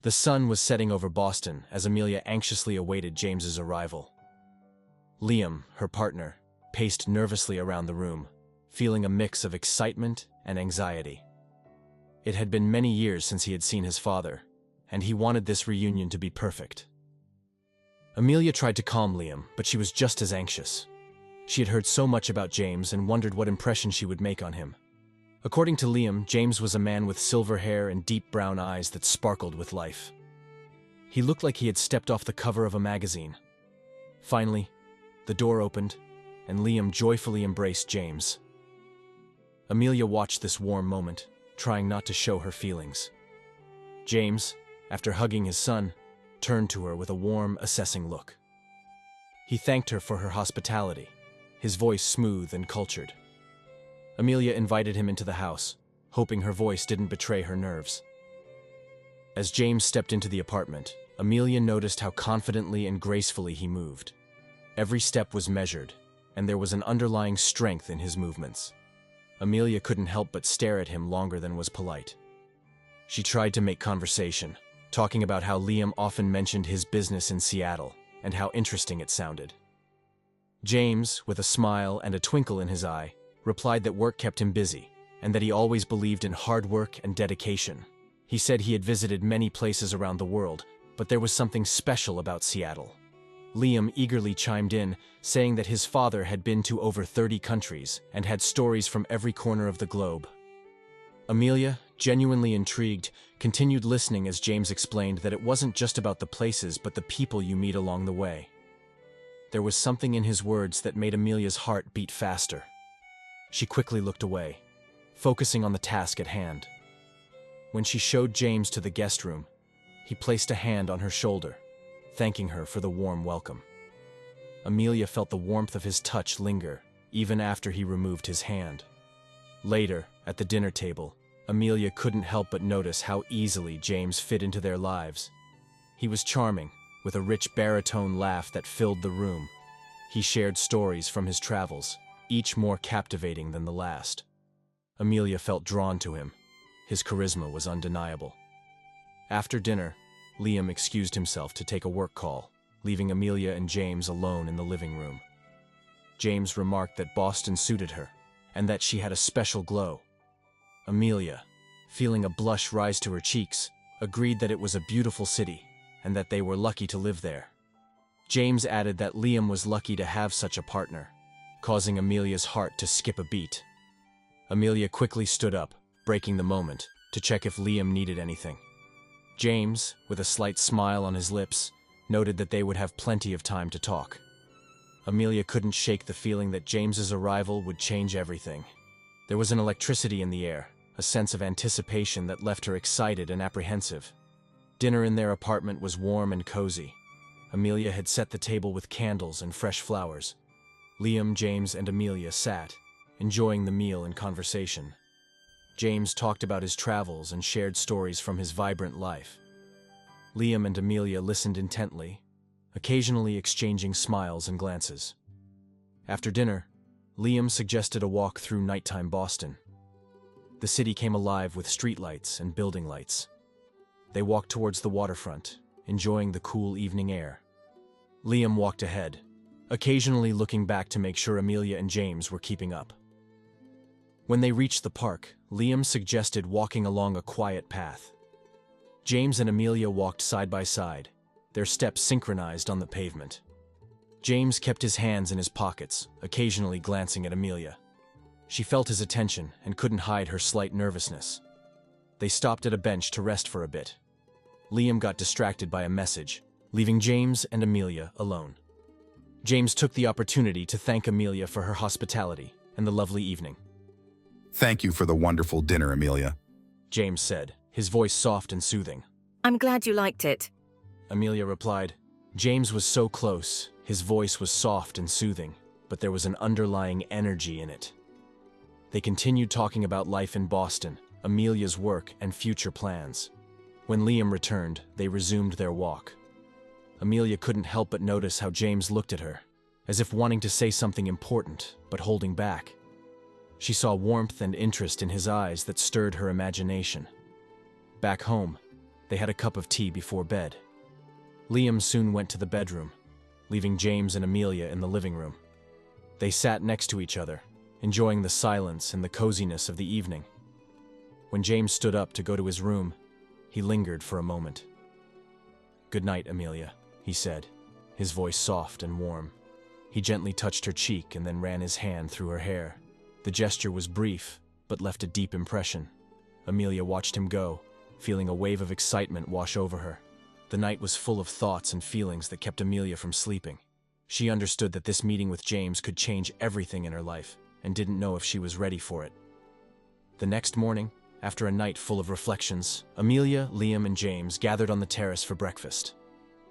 The sun was setting over Boston as Amelia anxiously awaited James's arrival. Liam, her partner, paced nervously around the room, feeling a mix of excitement and anxiety. It had been many years since he had seen his father, and he wanted this reunion to be perfect. Amelia tried to calm Liam, but she was just as anxious. She had heard so much about James and wondered what impression she would make on him. According to Liam, James was a man with silver hair and deep brown eyes that sparkled with life. He looked like he had stepped off the cover of a magazine. Finally, the door opened, and Liam joyfully embraced James. Amelia watched this warm moment, trying not to show her feelings. James, after hugging his son, turned to her with a warm, assessing look. He thanked her for her hospitality, his voice smooth and cultured. Amelia invited him into the house, hoping her voice didn't betray her nerves. As James stepped into the apartment, Amelia noticed how confidently and gracefully he moved. Every step was measured, and there was an underlying strength in his movements. Amelia couldn't help but stare at him longer than was polite. She tried to make conversation, talking about how Liam often mentioned his business in Seattle and how interesting it sounded. James, with a smile and a twinkle in his eye, replied that work kept him busy and that he always believed in hard work and dedication. He said he had visited many places around the world, but there was something special about Seattle. Liam eagerly chimed in, saying that his father had been to over 30 countries and had stories from every corner of the globe. Amelia, genuinely intrigued, continued listening as James explained that it wasn't just about the places but the people you meet along the way. There was something in his words that made Amelia's heart beat faster. She quickly looked away, focusing on the task at hand. When she showed James to the guest room, he placed a hand on her shoulder, thanking her for the warm welcome. Amelia felt the warmth of his touch linger, even after he removed his hand. Later, at the dinner table, Amelia couldn't help but notice how easily James fit into their lives. He was charming, with a rich baritone laugh that filled the room. He shared stories from his travels, each more captivating than the last. Amelia felt drawn to him. His charisma was undeniable. After dinner, Liam excused himself to take a work call, leaving Amelia and James alone in the living room. James remarked that Boston suited her, and that she had a special glow. Amelia, feeling a blush rise to her cheeks, agreed that it was a beautiful city, and that they were lucky to live there. James added that Liam was lucky to have such a partner, causing Amelia's heart to skip a beat. Amelia quickly stood up, breaking the moment, to check if Liam needed anything. James, with a slight smile on his lips, noted that they would have plenty of time to talk. Amelia couldn't shake the feeling that James's arrival would change everything. There was an electricity in the air, a sense of anticipation that left her excited and apprehensive. Dinner in their apartment was warm and cozy. Amelia had set the table with candles and fresh flowers. Liam, James, and Amelia sat, enjoying the meal and conversation. James talked about his travels and shared stories from his vibrant life. Liam and Amelia listened intently, occasionally exchanging smiles and glances. After dinner, Liam suggested a walk through nighttime Boston. The city came alive with streetlights and building lights. They walked towards the waterfront, enjoying the cool evening air. Liam walked ahead, occasionally looking back to make sure Amelia and James were keeping up. When they reached the park, Liam suggested walking along a quiet path. James and Amelia walked side by side, their steps synchronized on the pavement. James kept his hands in his pockets, occasionally glancing at Amelia. She felt his attention and couldn't hide her slight nervousness. They stopped at a bench to rest for a bit. Liam got distracted by a message, leaving James and Amelia alone. James took the opportunity to thank Amelia for her hospitality and the lovely evening. Thank you for the wonderful dinner, Amelia. James said, his voice soft and soothing. I'm glad you liked it. Amelia replied. James was so close, his voice was soft and soothing, but there was an underlying energy in it. They continued talking about life in Boston, Amelia's work, and future plans. When Liam returned, they resumed their walk. Amelia couldn't help but notice how James looked at her, as if wanting to say something important, but holding back. She saw warmth and interest in his eyes that stirred her imagination. Back home, They had a cup of tea before bed. Liam soon went to the bedroom, leaving James and Amelia in the living room. They sat next to each other, enjoying the silence and the coziness of the evening. When James stood up to go to his room, he lingered for a moment. "Good night, Amelia," he said, his voice soft and warm. He gently touched her cheek and then ran his hand through her hair. The gesture was brief, but left a deep impression. Amelia watched him go, feeling a wave of excitement wash over her. The night was full of thoughts and feelings that kept Amelia from sleeping. She understood that this meeting with James could change everything in her life, and didn't know if she was ready for it. The next morning, after a night full of reflections, Amelia, Liam, and James gathered on the terrace for breakfast.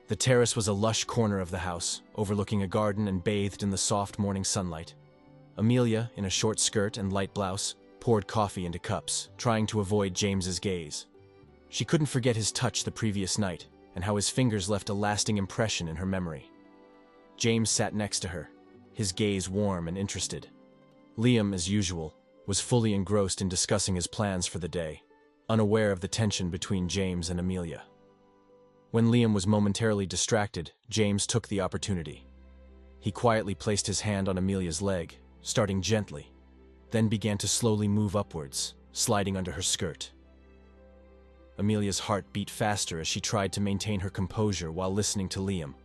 The terrace was a lush corner of the house, overlooking a garden and bathed in the soft morning sunlight. Amelia, in a short skirt and light blouse, poured coffee into cups, trying to avoid James's gaze. She couldn't forget his touch the previous night, and how his fingers left a lasting impression in her memory. James sat next to her, his gaze warm and interested. Liam, as usual, was fully engrossed in discussing his plans for the day, unaware of the tension between James and Amelia. When Liam was momentarily distracted, James took the opportunity. He quietly placed his hand on Amelia's leg, starting gently, then began to slowly move upwards, sliding under her skirt. Amelia's heart beat faster as she tried to maintain her composure while listening to Liam.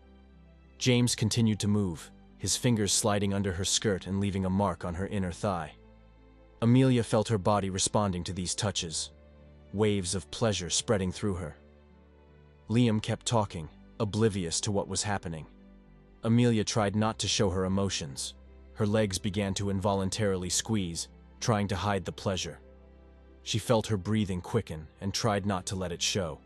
James continued to move, his fingers sliding under her skirt and leaving a mark on her inner thigh. Amelia felt her body responding to these touches, waves of pleasure spreading through her. Liam kept talking, oblivious to what was happening. Amelia tried not to show her emotions. Her legs began to involuntarily squeeze, trying to hide the pleasure. She felt her breathing quicken and tried not to let it show.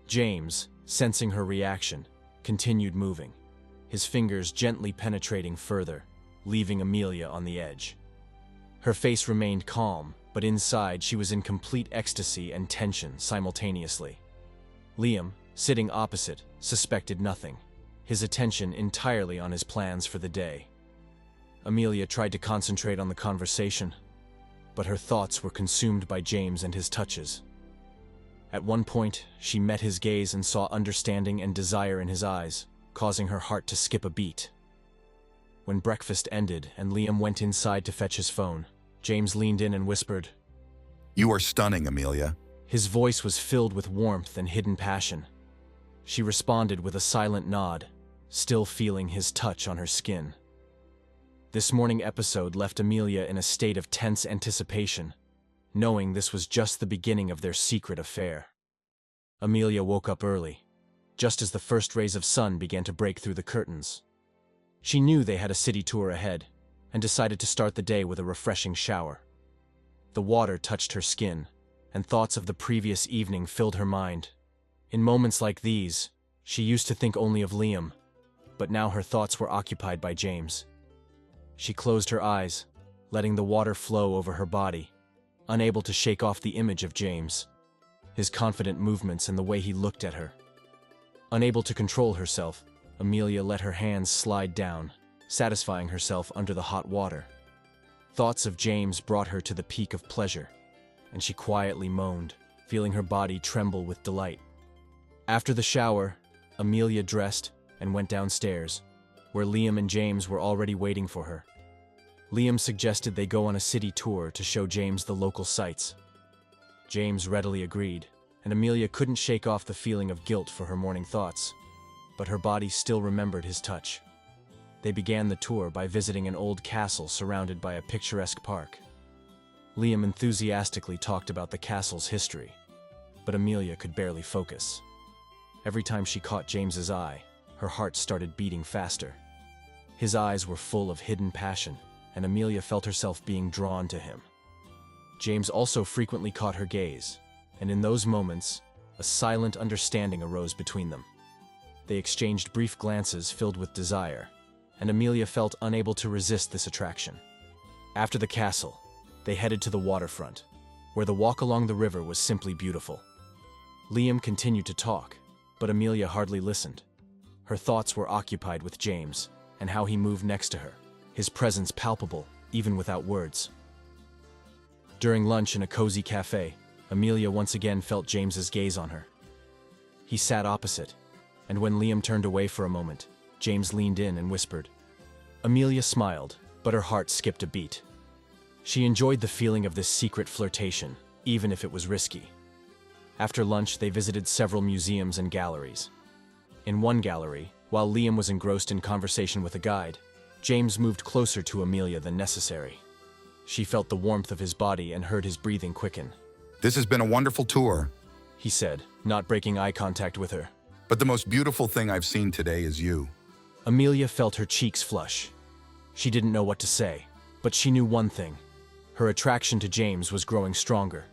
James, sensing her reaction, continued moving, his fingers gently penetrating further, leaving Amelia on the edge. Her face remained calm, but inside she was in complete ecstasy and tension simultaneously. Liam, sitting opposite, suspected nothing, his attention entirely on his plans for the day. Amelia tried to concentrate on the conversation, but her thoughts were consumed by James and his touches. At one point, she met his gaze and saw understanding and desire in his eyes, causing her heart to skip a beat. When breakfast ended and Liam went inside to fetch his phone, James leaned in and whispered, "You are stunning, Amelia." His voice was filled with warmth and hidden passion. She responded with a silent nod, still feeling his touch on her skin. This morning episode left Amelia in a state of tense anticipation, knowing this was just the beginning of their secret affair. Amelia woke up early, just as the first rays of sun began to break through the curtains. She knew they had a city tour ahead, and decided to start the day with a refreshing shower. The water touched her skin, and thoughts of the previous evening filled her mind. In moments like these, she used to think only of Liam, but now her thoughts were occupied by James. She closed her eyes, letting the water flow over her body, unable to shake off the image of James, his confident movements and the way he looked at her. Unable to control herself, Amelia let her hands slide down, satisfying herself under the hot water. Thoughts of James brought her to the peak of pleasure, and she quietly moaned, feeling her body tremble with delight. After the shower, Amelia dressed and went downstairs, where Liam and James were already waiting for her. Liam suggested they go on a city tour to show James the local sights. James readily agreed, and Amelia couldn't shake off the feeling of guilt for her morning thoughts, but her body still remembered his touch. They began the tour by visiting an old castle surrounded by a picturesque park. Liam enthusiastically talked about the castle's history, but Amelia could barely focus. Every time she caught James's eye, her heart started beating faster. His eyes were full of hidden passion, and Amelia felt herself being drawn to him. James also frequently caught her gaze, and in those moments, a silent understanding arose between them. They exchanged brief glances filled with desire, and Amelia felt unable to resist this attraction. After the castle, they headed to the waterfront, where the walk along the river was simply beautiful. Liam continued to talk, but Amelia hardly listened. Her thoughts were occupied with James and how he moved next to her, his presence palpable even without words. During lunch in a cozy cafe, Amelia once again felt James's gaze on her. He sat opposite, and when Liam turned away for a moment, James leaned in and whispered. Amelia smiled, but her heart skipped a beat. She enjoyed the feeling of this secret flirtation, even if it was risky. After lunch, they visited several museums and galleries. In one gallery, while Liam was engrossed in conversation with a guide, James moved closer to Amelia than necessary. She felt the warmth of his body and heard his breathing quicken. This has been a wonderful tour, He said, not breaking eye contact with her. but the most beautiful thing I've seen today is you. Amelia felt her cheeks flush. She didn't know what to say, but she knew one thing. Her attraction to James was growing stronger.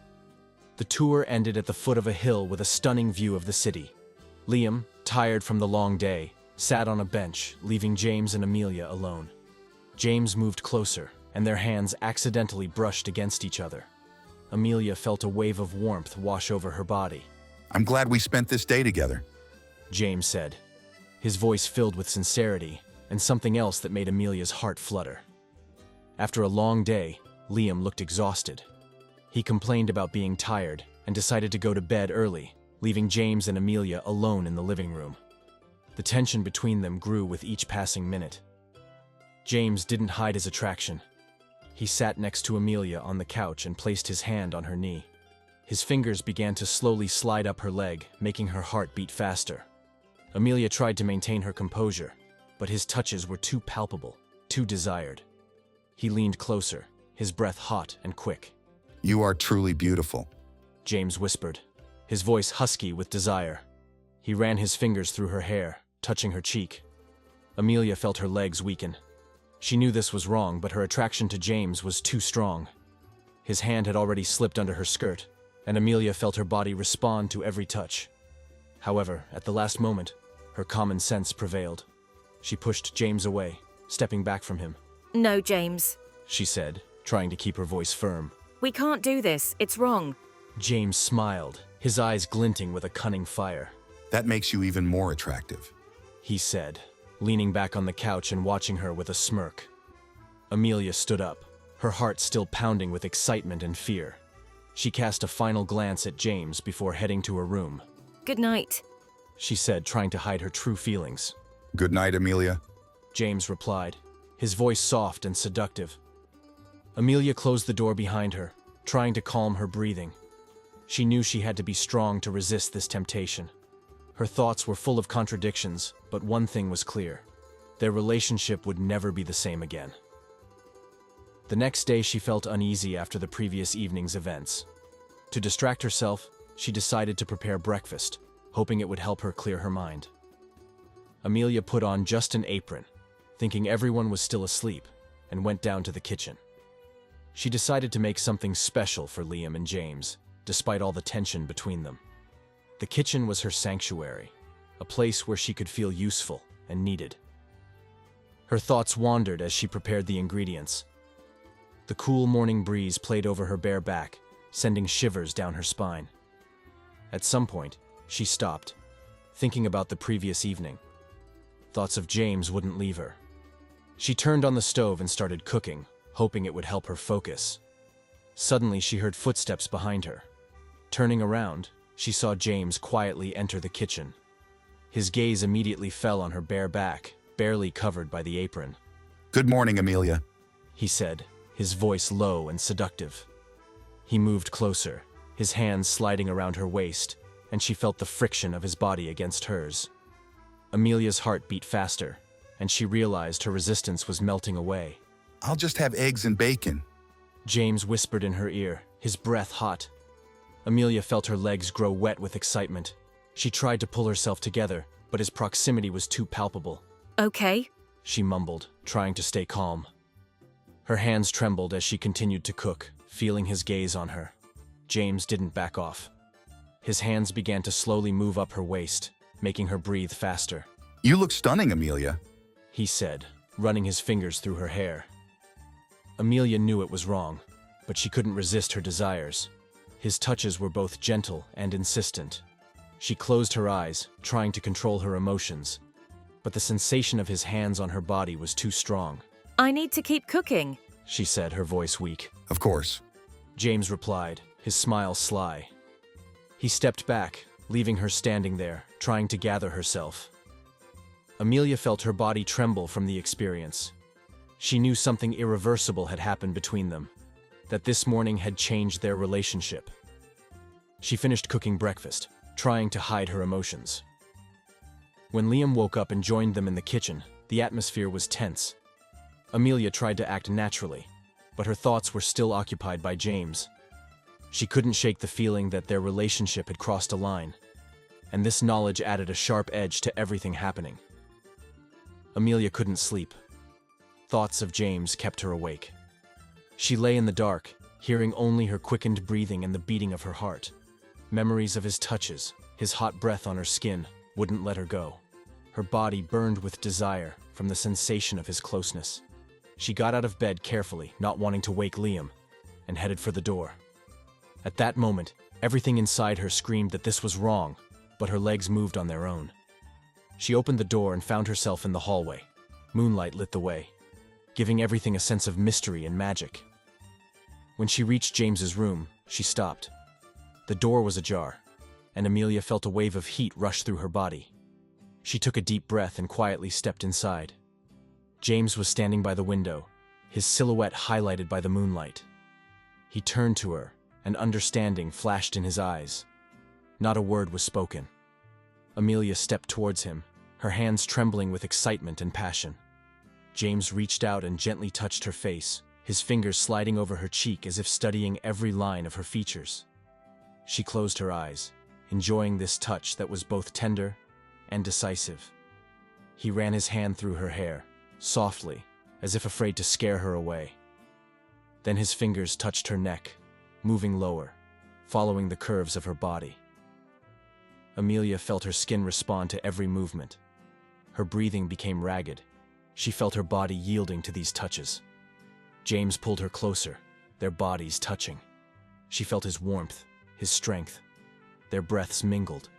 The tour ended at the foot of a hill with a stunning view of the city. Liam, tired from the long day, sat on a bench, leaving James and Amelia alone. James moved closer, and their hands accidentally brushed against each other. Amelia felt a wave of warmth wash over her body. I'm glad we spent this day together. James said, his voice filled with sincerity and something else that made Amelia's heart flutter. After a long day, Liam looked exhausted. He complained about being tired and decided to go to bed early, leaving James and Amelia alone in the living room. The tension between them grew with each passing minute. James didn't hide his attraction. He sat next to Amelia on the couch and placed his hand on her knee. His fingers began to slowly slide up her leg, making her heart beat faster. Amelia tried to maintain her composure, but his touches were too palpable, too desired. He leaned closer, his breath hot and quick. You are truly beautiful. James whispered, his voice husky with desire. He ran his fingers through her hair, touching her cheek. Amelia felt her legs weaken. She knew this was wrong, but her attraction to James was too strong. His hand had already slipped under her skirt, and Amelia felt her body respond to every touch. However, at the last moment, her common sense prevailed. She pushed James away, stepping back from him. No, James. She said, trying to keep her voice firm. We can't do this. It's wrong. James smiled, his eyes glinting with a cunning fire. That makes you even more attractive. He said, leaning back on the couch and watching her with a smirk. Amelia stood up, her heart still pounding with excitement and fear. She cast a final glance at James before heading to her room. Good night. She said, trying to hide her true feelings. Good night, Amelia. James replied, his voice soft and seductive. Amelia closed the door behind her, trying to calm her breathing. She knew she had to be strong to resist this temptation. Her thoughts were full of contradictions, but one thing was clear. Their relationship would never be the same again. The next day she felt uneasy after the previous evening's events. To distract herself, she decided to prepare breakfast, hoping it would help her clear her mind. Amelia put on just an apron, thinking everyone was still asleep, and went down to the kitchen. She decided to make something special for Liam and James, despite all the tension between them. The kitchen was her sanctuary, a place where she could feel useful and needed. Her thoughts wandered as she prepared the ingredients. The cool morning breeze played over her bare back, sending shivers down her spine. At some point, she stopped, thinking about the previous evening. Thoughts of James wouldn't leave her. She turned on the stove and started cooking, hoping it would help her focus. Suddenly, she heard footsteps behind her. Turning around, she saw James quietly enter the kitchen. His gaze immediately fell on her bare back, barely covered by the apron. Good morning, Amelia. He said, his voice low and seductive. He moved closer, his hands sliding around her waist, and she felt the friction of his body against hers. Amelia's heart beat faster, and she realized her resistance was melting away. I'll just have eggs and bacon. James whispered in her ear, his breath hot. Amelia felt her legs grow wet with excitement. She tried to pull herself together, but his proximity was too palpable. Okay. She mumbled, trying to stay calm. Her hands trembled as she continued to cook, feeling his gaze on her. James didn't back off. His hands began to slowly move up her waist, making her breathe faster. You look stunning, Amelia. He said, running his fingers through her hair. Amelia knew it was wrong, but she couldn't resist her desires. His touches were both gentle and insistent. She closed her eyes, trying to control her emotions, but the sensation of his hands on her body was too strong. I need to keep cooking. She said, her voice weak. Of course. James replied, his smile sly. He stepped back, leaving her standing there, trying to gather herself. Amelia felt her body tremble from the experience. She knew something irreversible had happened between them, that this morning had changed their relationship. She finished cooking breakfast, trying to hide her emotions. When Liam woke up and joined them in the kitchen, the atmosphere was tense. Amelia tried to act naturally, but her thoughts were still occupied by James. She couldn't shake the feeling that their relationship had crossed a line, and this knowledge added a sharp edge to everything happening. Amelia couldn't sleep. Thoughts of James kept her awake. She lay in the dark, hearing only her quickened breathing and the beating of her heart. Memories of his touches, his hot breath on her skin, wouldn't let her go. Her body burned with desire from the sensation of his closeness. She got out of bed carefully, not wanting to wake Liam, and headed for the door. At that moment, everything inside her screamed that this was wrong, but her legs moved on their own. She opened the door and found herself in the hallway. Moonlight lit the way, giving everything a sense of mystery and magic. When she reached James's room, she stopped. The door was ajar, and Amelia felt a wave of heat rush through her body. She took a deep breath and quietly stepped inside. James was standing by the window, his silhouette highlighted by the moonlight. He turned to her, and understanding flashed in his eyes. Not a word was spoken. Amelia stepped towards him, her hands trembling with excitement and passion. James reached out and gently touched her face, his fingers sliding over her cheek as if studying every line of her features. She closed her eyes, enjoying this touch that was both tender and decisive. He ran his hand through her hair, softly, as if afraid to scare her away. Then his fingers touched her neck, moving lower, following the curves of her body. Amelia felt her skin respond to every movement. Her breathing became ragged. She felt her body yielding to these touches. James pulled her closer, their bodies touching. She felt his warmth, his strength. Their breaths mingled,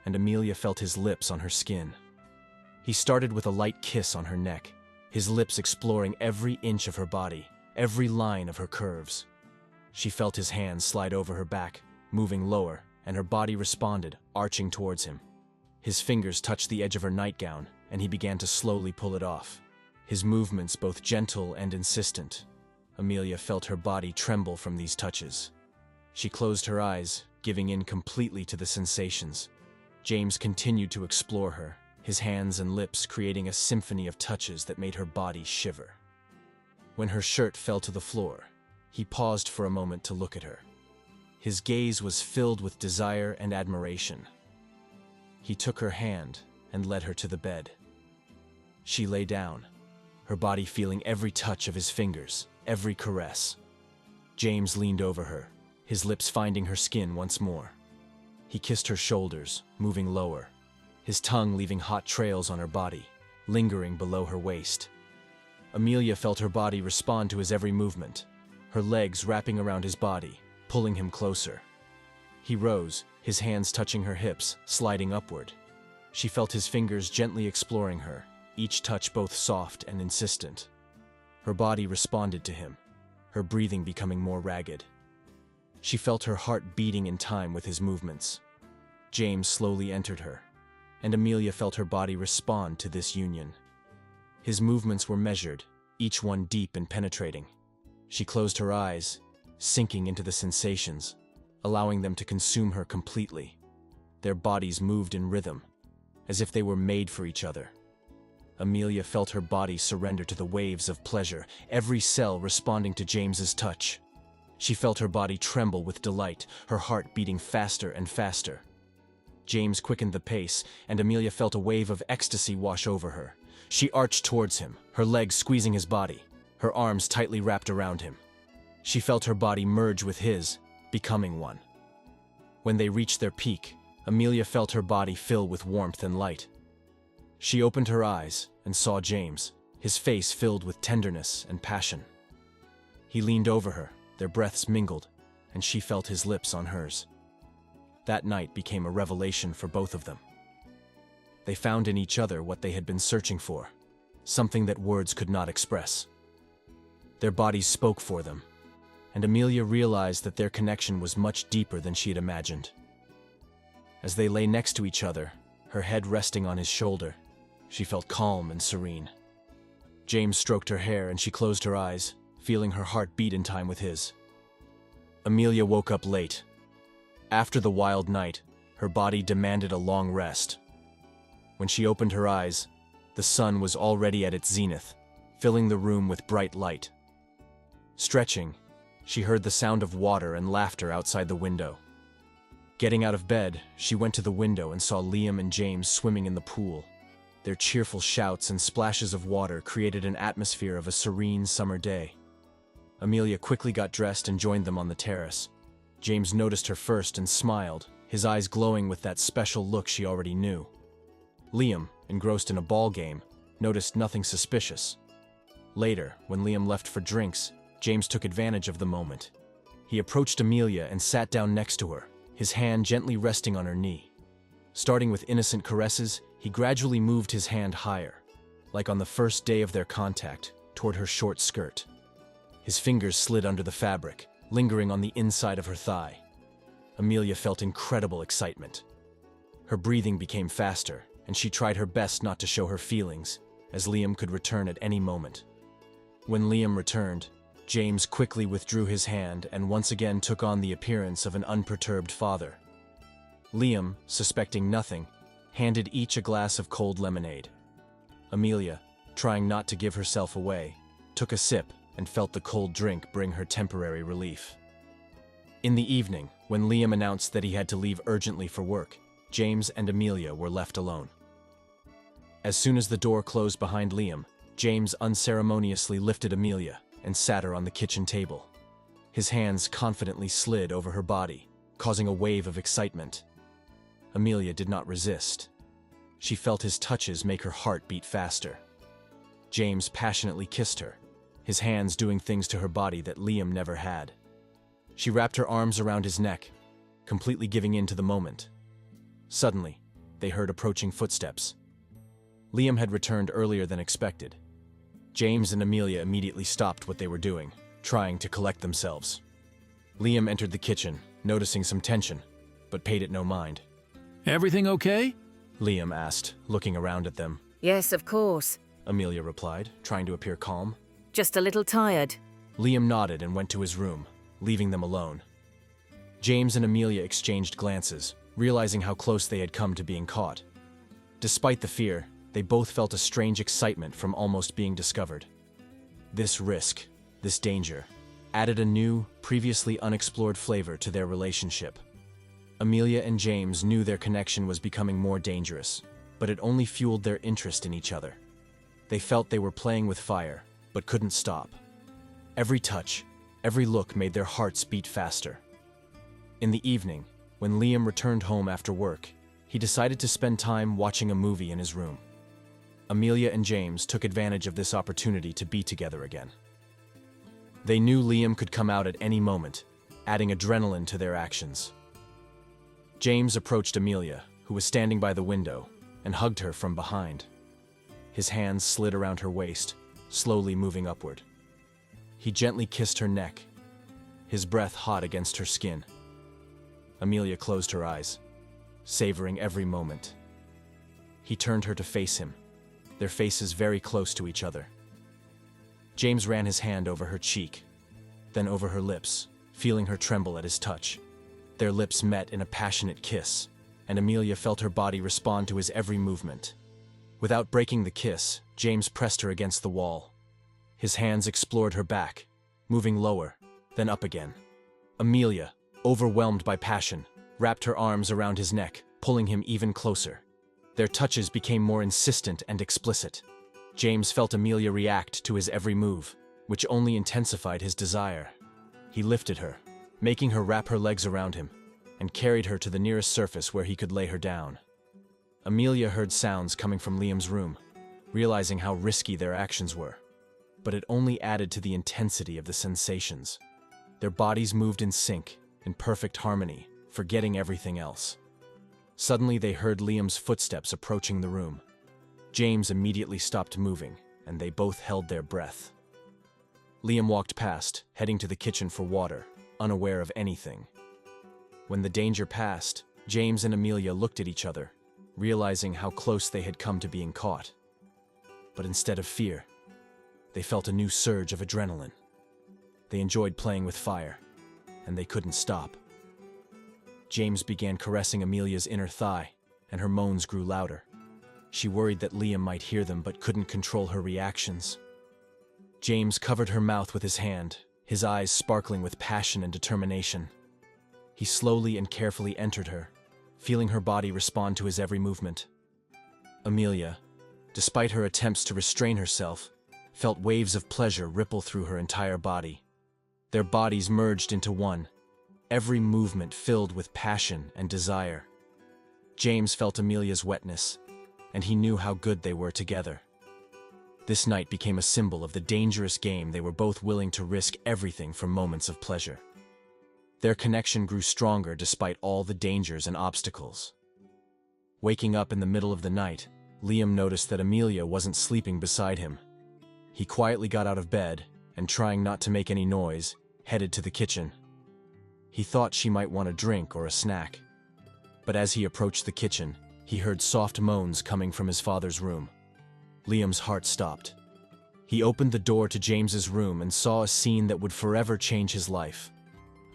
and Amelia felt his lips on her skin. He started with a light kiss on her neck, his lips exploring every inch of her body, every line of her curves. She felt his hands slide over her back, moving lower, and her body responded, arching towards him. His fingers touched the edge of her nightgown, and he began to slowly pull it off, his movements both gentle and insistent. Amelia felt her body tremble from these touches. She closed her eyes, giving in completely to the sensations. James continued to explore her, his hands and lips creating a symphony of touches that made her body shiver. When her shirt fell to the floor, he paused for a moment to look at her. His gaze was filled with desire and admiration. He took her hand and led her to the bed. She lay down, her body feeling every touch of his fingers, every caress. James leaned over her, his lips finding her skin once more. He kissed her shoulders, moving lower, his tongue leaving hot trails on her body, lingering below her waist. Amelia felt her body respond to his every movement, her legs wrapping around his body, pulling him closer. He rose, his hands touching her hips, sliding upward. She felt his fingers gently exploring her, each touch both soft and insistent. Her body responded to him, her breathing becoming more ragged. She felt her heart beating in time with his movements. James slowly entered her, and Amelia felt her body respond to this union. His movements were measured, each one deep and penetrating. She closed her eyes, sinking into the sensations, allowing them to consume her completely. Their bodies moved in rhythm, as if they were made for each other. Amelia felt her body surrender to the waves of pleasure, every cell responding to James's touch. She felt her body tremble with delight, her heart beating faster and faster. James quickened the pace, and Amelia felt a wave of ecstasy wash over her. She arched towards him, her legs squeezing his body, her arms tightly wrapped around him. She felt her body merge with his, becoming one. When they reached their peak, Amelia felt her body fill with warmth and light. She opened her eyes and saw James, his face filled with tenderness and passion. He leaned over her, their breaths mingled, and she felt his lips on hers. That night became a revelation for both of them. They found in each other what they had been searching for, something that words could not express. Their bodies spoke for them, and Amelia realized that their connection was much deeper than she had imagined. As they lay next to each other, her head resting on his shoulder, she felt calm and serene. James stroked her hair and she closed her eyes, feeling her heart beat in time with his. Amelia woke up late. After the wild night, her body demanded a long rest. When she opened her eyes, the sun was already at its zenith, filling the room with bright light. Stretching, she heard the sound of water and laughter outside the window. Getting out of bed, she went to the window and saw Liam and James swimming in the pool. Their cheerful shouts and splashes of water created an atmosphere of a serene summer day. Amelia quickly got dressed and joined them on the terrace. James noticed her first and smiled, his eyes glowing with that special look she already knew. Liam, engrossed in a ball game, noticed nothing suspicious. Later, when Liam left for drinks, James took advantage of the moment. He approached Amelia and sat down next to her, his hand gently resting on her knee. Starting with innocent caresses, he gradually moved his hand higher, like on the first day of their contact, toward her short skirt. His fingers slid under the fabric, lingering on the inside of her thigh. Amelia felt incredible excitement. Her breathing became faster, and she tried her best not to show her feelings, as Liam could return at any moment. When Liam returned, James quickly withdrew his hand and once again took on the appearance of an unperturbed father. Liam, suspecting nothing, handed each a glass of cold lemonade. Amelia, trying not to give herself away, took a sip and felt the cold drink bring her temporary relief. In the evening, when Liam announced that he had to leave urgently for work, James and Amelia were left alone. As soon as the door closed behind Liam, James unceremoniously lifted Amelia and sat her on the kitchen table. His hands confidently slid over her body, causing a wave of excitement. Amelia did not resist. She felt his touches make her heart beat faster. James passionately kissed her, his hands doing things to her body that Liam never had. She wrapped her arms around his neck, completely giving in to the moment. Suddenly, they heard approaching footsteps. Liam had returned earlier than expected. James and Amelia immediately stopped what they were doing, trying to collect themselves. Liam entered the kitchen, noticing some tension, but paid it no mind. Everything okay? Liam asked, looking around at them. Yes, of course. Amelia replied, trying to appear calm. Just a little tired. Liam nodded and went to his room, leaving them alone. James and Amelia exchanged glances, realizing how close they had come to being caught. Despite the fear, they both felt a strange excitement from almost being discovered. This risk, this danger, added a new, previously unexplored flavor to their relationship. Amelia and James knew their connection was becoming more dangerous, but it only fueled their interest in each other. They felt they were playing with fire, but couldn't stop. Every touch, every look made their hearts beat faster. In the evening, when Liam returned home after work, he decided to spend time watching a movie in his room. Amelia and James took advantage of this opportunity to be together again. They knew Liam could come out at any moment, adding adrenaline to their actions. James approached Amelia, who was standing by the window, and hugged her from behind. His hands slid around her waist, slowly moving upward. He gently kissed her neck, his breath hot against her skin. Amelia closed her eyes, savoring every moment. He turned her to face him, their faces very close to each other. James ran his hand over her cheek, then over her lips, feeling her tremble at his touch. Their lips met in a passionate kiss, and Amelia felt her body respond to his every movement. Without breaking the kiss, James pressed her against the wall. His hands explored her back, moving lower, then up again. Amelia, overwhelmed by passion, wrapped her arms around his neck, pulling him even closer. Their touches became more insistent and explicit. James felt Amelia react to his every move, which only intensified his desire. He lifted her, making her wrap her legs around him, and carried her to the nearest surface where he could lay her down. Amelia heard sounds coming from Liam's room, realizing how risky their actions were. But it only added to the intensity of the sensations. Their bodies moved in sync, in perfect harmony, forgetting everything else. Suddenly they heard Liam's footsteps approaching the room. James immediately stopped moving, and they both held their breath. Liam walked past, heading to the kitchen for water, unaware of anything. When the danger passed, James and Amelia looked at each other, realizing how close they had come to being caught. But instead of fear, they felt a new surge of adrenaline. They enjoyed playing with fire, and they couldn't stop. James began caressing Amelia's inner thigh, and her moans grew louder. She worried that Liam might hear them but couldn't control her reactions. James covered her mouth with his hand, his eyes sparkling with passion and determination. He slowly and carefully entered her, feeling her body respond to his every movement. Amelia, despite her attempts to restrain herself, felt waves of pleasure ripple through her entire body. Their bodies merged into one, every movement filled with passion and desire. James felt Amelia's wetness, and he knew how good they were together. This night became a symbol of the dangerous game they were both willing to risk everything for moments of pleasure. Their connection grew stronger despite all the dangers and obstacles. Waking up in the middle of the night, Liam noticed that Amelia wasn't sleeping beside him. He quietly got out of bed and, trying not to make any noise, headed to the kitchen. He thought she might want a drink or a snack. But as he approached the kitchen, he heard soft moans coming from his father's room. Liam's heart stopped. He opened the door to James's room and saw a scene that would forever change his life.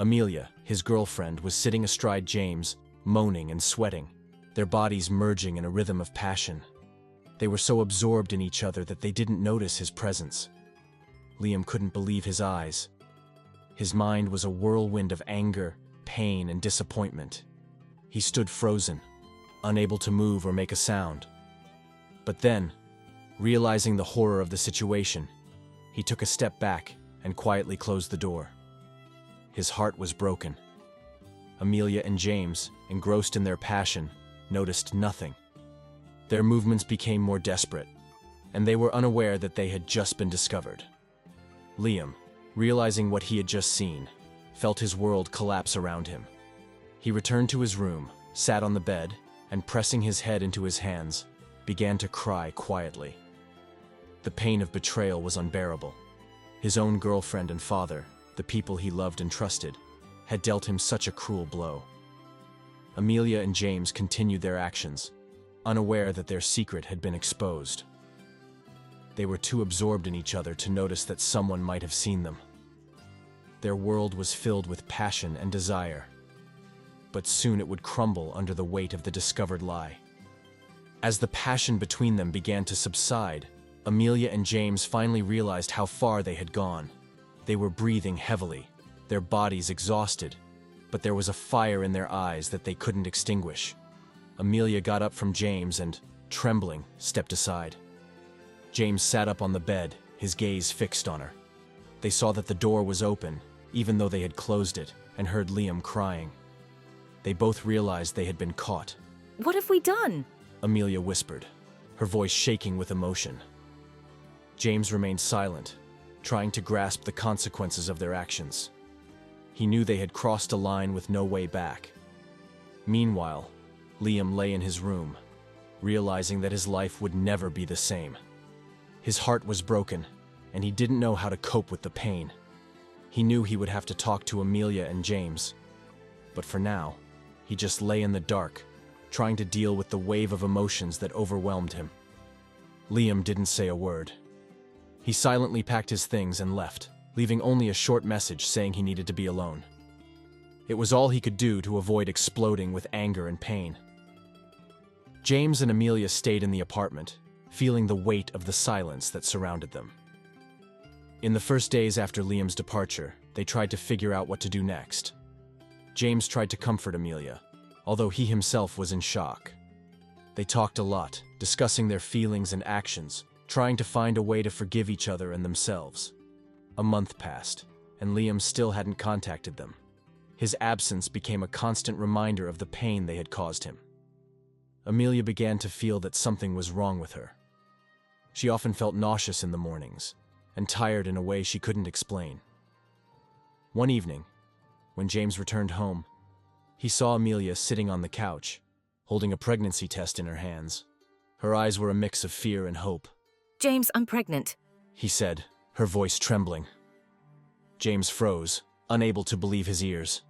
Amelia, his girlfriend, was sitting astride James, moaning and sweating, their bodies merging in a rhythm of passion. They were so absorbed in each other that they didn't notice his presence. Liam couldn't believe his eyes. His mind was a whirlwind of anger, pain, and disappointment. He stood frozen, unable to move or make a sound. But then, realizing the horror of the situation, he took a step back and quietly closed the door. His heart was broken. Amelia and James, engrossed in their passion, noticed nothing. Their movements became more desperate, and they were unaware that they had just been discovered. Liam, realizing what he had just seen, felt his world collapse around him. He returned to his room, sat on the bed, and pressing his head into his hands, began to cry quietly. The pain of betrayal was unbearable. His own girlfriend and father, the people he loved and trusted, had dealt him such a cruel blow. Amelia and James continued their actions, unaware that their secret had been exposed. They were too absorbed in each other to notice that someone might have seen them. Their world was filled with passion and desire, but soon it would crumble under the weight of the discovered lie. As the passion between them began to subside, Amelia and James finally realized how far they had gone. They were breathing heavily, their bodies exhausted, but there was a fire in their eyes that they couldn't extinguish. Amelia got up from James and, trembling, stepped aside. James sat up on the bed, his gaze fixed on her. They saw that the door was open, even though they had closed it, and heard Liam crying. They both realized they had been caught. What have we done? Amelia whispered, her voice shaking with emotion. James remained silent, trying to grasp the consequences of their actions. He knew they had crossed a line with no way back. Meanwhile, Liam lay in his room, realizing that his life would never be the same. His heart was broken, and he didn't know how to cope with the pain. He knew he would have to talk to Amelia and James, but for now, he just lay in the dark, trying to deal with the wave of emotions that overwhelmed him. Liam didn't say a word. He silently packed his things and left, leaving only a short message saying he needed to be alone. It was all he could do to avoid exploding with anger and pain. James and Amelia stayed in the apartment, feeling the weight of the silence that surrounded them. In the first days after Liam's departure, they tried to figure out what to do next. James tried to comfort Amelia, although he himself was in shock. They talked a lot, discussing their feelings and actions, trying to find a way to forgive each other and themselves. A month passed, and Liam still hadn't contacted them. His absence became a constant reminder of the pain they had caused him. Amelia began to feel that something was wrong with her. She often felt nauseous in the mornings, and tired in a way she couldn't explain. One evening, when James returned home, he saw Amelia sitting on the couch, holding a pregnancy test in her hands. Her eyes were a mix of fear and hope. James, I'm pregnant. He said, her voice trembling. James froze, unable to believe his ears.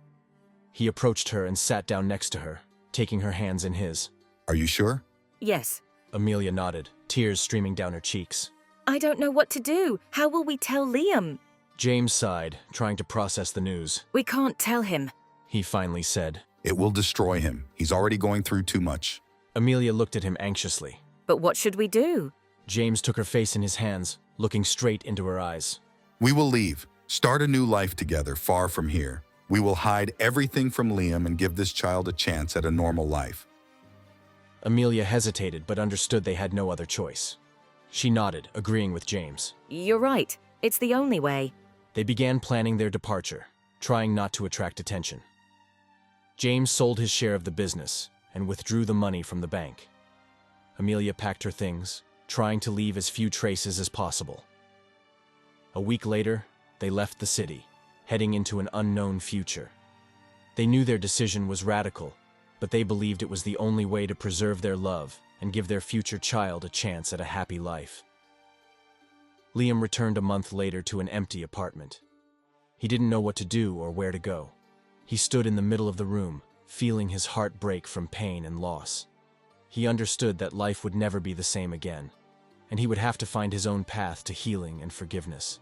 He approached her and sat down next to her, taking her hands in his. Are you sure? Yes. Amelia nodded, tears streaming down her cheeks. I don't know what to do. How will we tell Liam? James sighed, trying to process the news. We can't tell him. He finally said. It will destroy him. He's already going through too much. Amelia looked at him anxiously. But what should we do? James took her face in his hands, looking straight into her eyes. We will leave. Start a new life together, far from here. We will hide everything from Liam and give this child a chance at a normal life. Amelia hesitated but understood they had no other choice. She nodded, agreeing with James. You're right. It's the only way. They began planning their departure, trying not to attract attention. James sold his share of the business and withdrew the money from the bank. Amelia packed her things, trying to leave as few traces as possible. A week later, they left the city, heading into an unknown future. They knew their decision was radical, but they believed it was the only way to preserve their love and give their future child a chance at a happy life. Liam returned a month later to an empty apartment. He didn't know what to do or where to go. He stood in the middle of the room, feeling his heart break from pain and loss. He understood that life would never be the same again, and he would have to find his own path to healing and forgiveness.